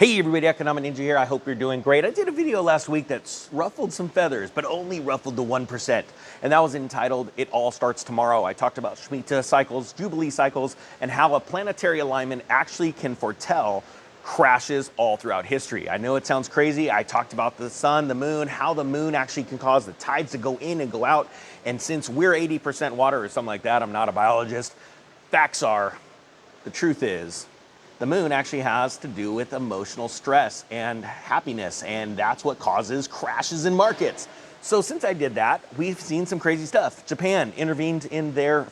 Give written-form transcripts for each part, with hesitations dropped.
Hey everybody, Economic Ninja here. I hope you're doing great. I did a video last week that's ruffled some feathers, but only ruffled the 1%. And that was entitled, It All Starts Tomorrow. I talked about Shemitah cycles, Jubilee cycles, and how a planetary alignment actually can foretell crashes all throughout history. I know it sounds crazy. I talked about the sun, the moon, how the moon actually can cause the tides to go in and go out. And since we're 80% water or something like that, I'm not a biologist, facts are, the truth is, the moon actually has to do with emotional stress and happiness, and that's what causes crashes in markets. So since I did that, we've seen some crazy stuff. Japan intervened in their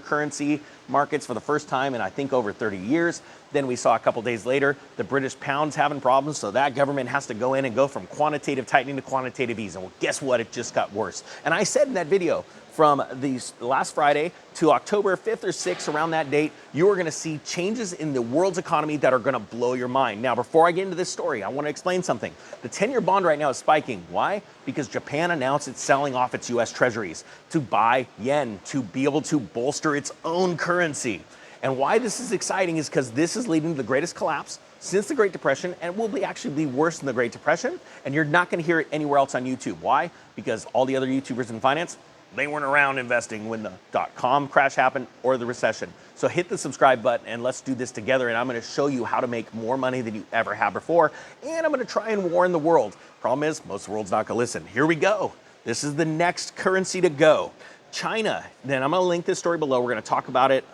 currency markets for the first time in I think over 30 years. Then we saw a couple days later, the British pound's having problems, so that government has to go in and go from quantitative tightening to quantitative easing. Well, guess what? It just got worse. And I said in that video, from the last Friday to October 5th or 6th, around that date, you are gonna see changes in the world's economy that are gonna blow your mind. Now, before I get into this story, I wanna explain something. The 10-year bond right now is spiking. Why? Because Japan announced it's selling off its US treasuries to buy yen, to be able to bolster its own currency. And why this is exciting is because this is leading to the greatest collapse since the Great Depression, and will actually be worse than the Great Depression, and you're not gonna hear it anywhere else on YouTube. Why? Because all the other YouTubers in finance, they weren't around investing when the .com crash happened or the recession. So hit the subscribe button and let's do this together, and I'm gonna show you how to make more money than you ever have before, and I'm gonna try and warn the world. Problem is, most of the world's not gonna listen. Here we go. This is the next currency to go. China, then I'm gonna link this story below. We're gonna talk about it,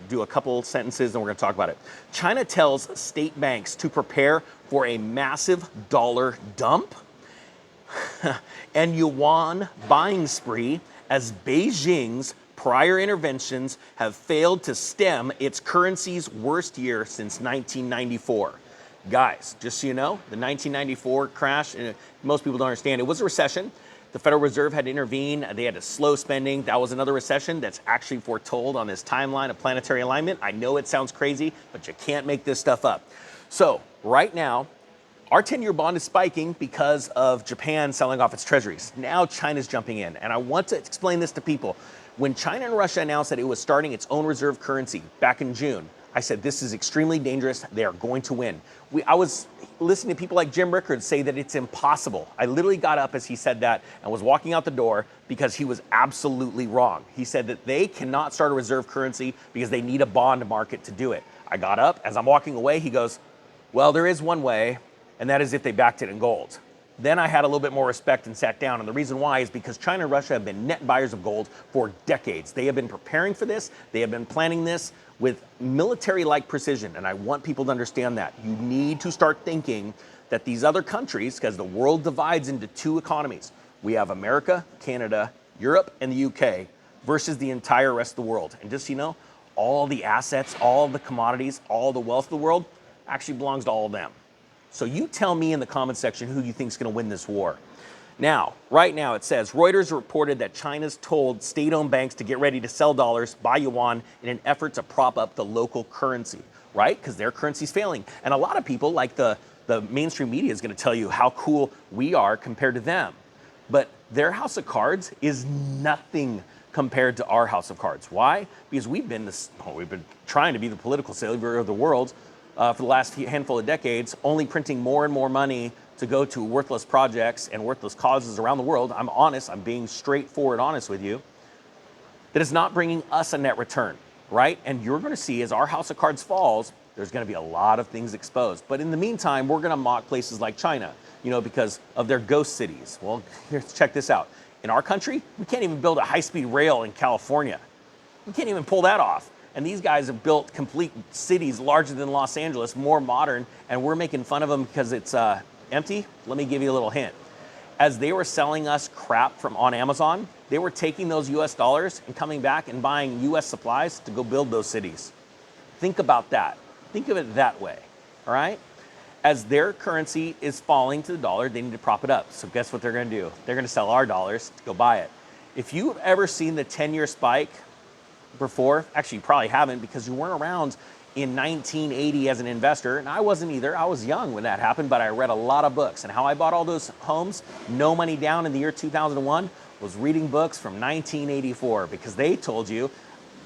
do a couple sentences, and we're gonna talk about it. China tells state banks to prepare for a massive dollar dump and yuan buying spree as Beijing's prior interventions have failed to stem its currency's worst year since 1994. Guys, just so you know, the 1994 crash, most people don't understand, it was a recession. The Federal Reserve had to intervene. They had to slow spending. That was another recession that's actually foretold on this timeline of planetary alignment. I know it sounds crazy, but you can't make this stuff up. So right now, our 10-year bond is spiking because of Japan selling off its treasuries. Now China's jumping in, and I want to explain this to people. When China and Russia announced that it was starting its own reserve currency back in June, I said, this is extremely dangerous. They are going to win. I was listening to people like Jim Rickards say that it's impossible. I literally got up as he said that and was walking out the door because he was absolutely wrong. He said that they cannot start a reserve currency because they need a bond market to do it. I got up. As I'm walking away, he goes, well, there is one way, and that is if they backed it in gold. Then I had a little bit more respect and sat down, and the reason why is because China and Russia have been net buyers of gold for decades. They have been preparing for this. They have been planning this with military-like precision, and I want people to understand that. You need to start thinking that these other countries, because the world divides into two economies. We have America, Canada, Europe, and the UK versus the entire rest of the world. And just so you know, all the assets, all the commodities, all the wealth of the world actually belongs to all of them. So you tell me in the comment section who you think is going to win this war. Now, right now it says, Reuters reported that China's told state-owned banks to get ready to sell dollars, buy yuan, in an effort to prop up the local currency, right? Because their currency's failing. And a lot of people, like the mainstream media, is going to tell you how cool we are compared to them. But their house of cards is nothing compared to our house of cards. Why? Because we've been trying to be the political savior of the world for the last handful of decades, only printing more and more money to go to worthless projects and worthless causes around the world. I'm honest, I'm being straightforward honest with you. That is not bringing us a net return, right? And you're gonna see as our house of cards falls, there's gonna be a lot of things exposed. But in the meantime, we're gonna mock places like China, you know, because of their ghost cities. Well, here, check this out. In our country, we can't even build a high-speed rail in California. We can't even pull that off. And these guys have built complete cities larger than Los Angeles, more modern, and we're making fun of them because it's empty. Let me give you a little hint. As they were selling us crap on Amazon, they were taking those US dollars and coming back and buying US supplies to go build those cities. Think about that. Think of it that way, all right? As their currency is falling to the dollar, they need to prop it up. So guess what they're gonna do? They're gonna sell our dollars to go buy it. If you've ever seen the 10-year spike before, actually you probably haven't because you weren't around in 1980 as an investor, and I wasn't either. I was young when that happened, but I read a lot of books. And how I bought all those homes, no money down in the year 2001, was reading books from 1984 because they told you,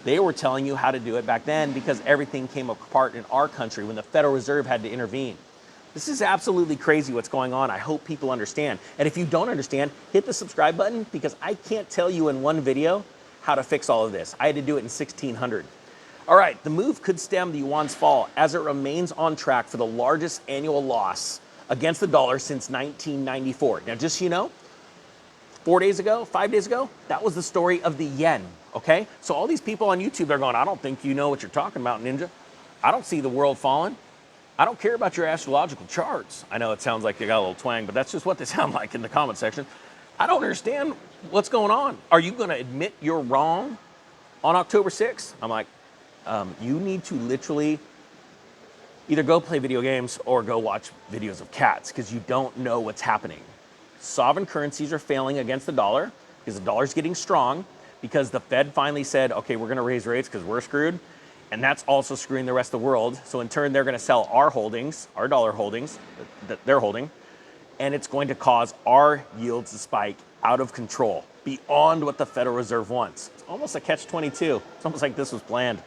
they were telling you how to do it back then because everything came apart in our country when the Federal Reserve had to intervene. This is absolutely crazy what's going on. I hope people understand. And if you don't understand, hit the subscribe button, because I can't tell you in one video how to fix all of this. I had to do it in 1600. All right, the move could stem the yuan's fall as it remains on track for the largest annual loss against the dollar since 1994. Now, just so you know, 4 days ago, 5 days ago, that was the story of the yen, okay? So all these people on YouTube, they're going, I don't think you know what you're talking about, Ninja. I don't see the world falling. I don't care about your astrological charts. I know it sounds like they got a little twang, but that's just what they sound like in the comment section. I don't understand what's going on. Are you going to admit you're wrong on October 6th? I'm like, you need to literally either go play video games or go watch videos of cats, because you don't know what's happening. Sovereign currencies are failing against the dollar because the dollar's getting strong, because the Fed finally said, okay, we're going to raise rates because we're screwed. And that's also screwing the rest of the world. So in turn, they're going to sell our holdings, our dollar holdings that they're holding, and it's going to cause our yields to spike out of control beyond what the Federal Reserve wants. It's almost a catch-22. It's almost like this was planned.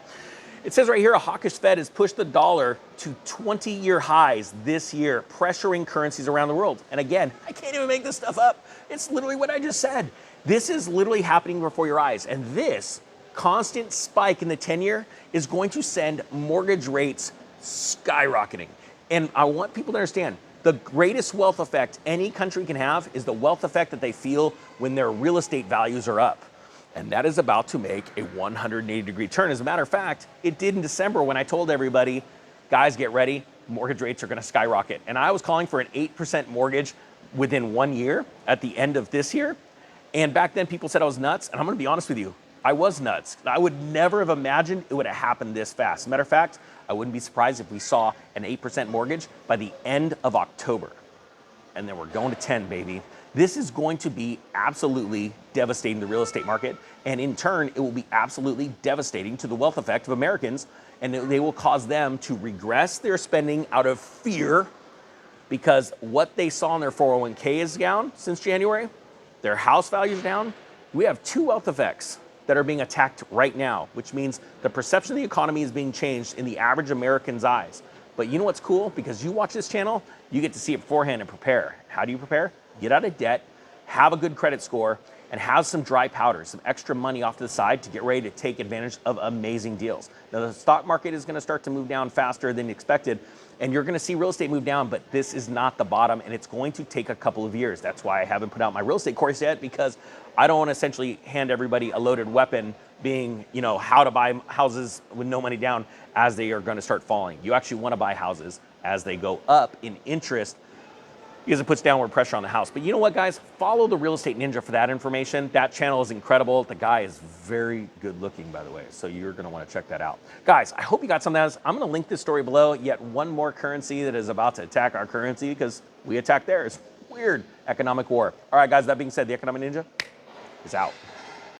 It says right here, a hawkish Fed has pushed the dollar to 20-year highs this year, pressuring currencies around the world. And again, I can't even make this stuff up. It's literally what I just said. This is literally happening before your eyes. And this constant spike in the 10-year is going to send mortgage rates skyrocketing. And I want people to understand, the greatest wealth effect any country can have is the wealth effect that they feel when their real estate values are up. And that is about to make a 180-degree turn. As a matter of fact, it did in December when I told everybody, guys, get ready, mortgage rates are going to skyrocket. And I was calling for an 8% mortgage within 1 year at the end of this year. And back then people said I was nuts. And I'm going to be honest with you, I was nuts. I would never have imagined it would have happened this fast. As a matter of fact, I wouldn't be surprised if we saw an 8% mortgage by the end of October. And then we're going to 10, baby. This is going to be absolutely devastating the real estate market. And in turn, it will be absolutely devastating to the wealth effect of Americans. And they will cause them to regress their spending out of fear, because what they saw in their 401k is down since January. Their house value is down. We have two wealth effects that are being attacked right now, which means the perception of the economy is being changed in the average American's eyes. But you know what's cool? Because you watch this channel, you get to see it beforehand and prepare. How do you prepare? Get out of debt, have a good credit score, and have some dry powder, some extra money off to the side to get ready to take advantage of amazing deals. Now, the stock market is going to start to move down faster than expected, and you're going to see real estate move down, but this is not the bottom, and it's going to take a couple of years. That's why I haven't put out my real estate course yet, because I don't want to essentially hand everybody a loaded weapon, being, you know, how to buy houses with no money down as they are going to start falling. You actually want to buy houses as they go up in interest, because it puts downward pressure on the house. But you know what, guys? Follow the Real Estate Ninja for that information. That channel is incredible. The guy is very good looking, by the way, so you're going to want to check that out. Guys, I hope you got something out of this. I'm going to link this story below. Yet one more currency that is about to attack our currency because we attacked theirs. Weird economic war. All right, guys, that being said, the Economic Ninja is out.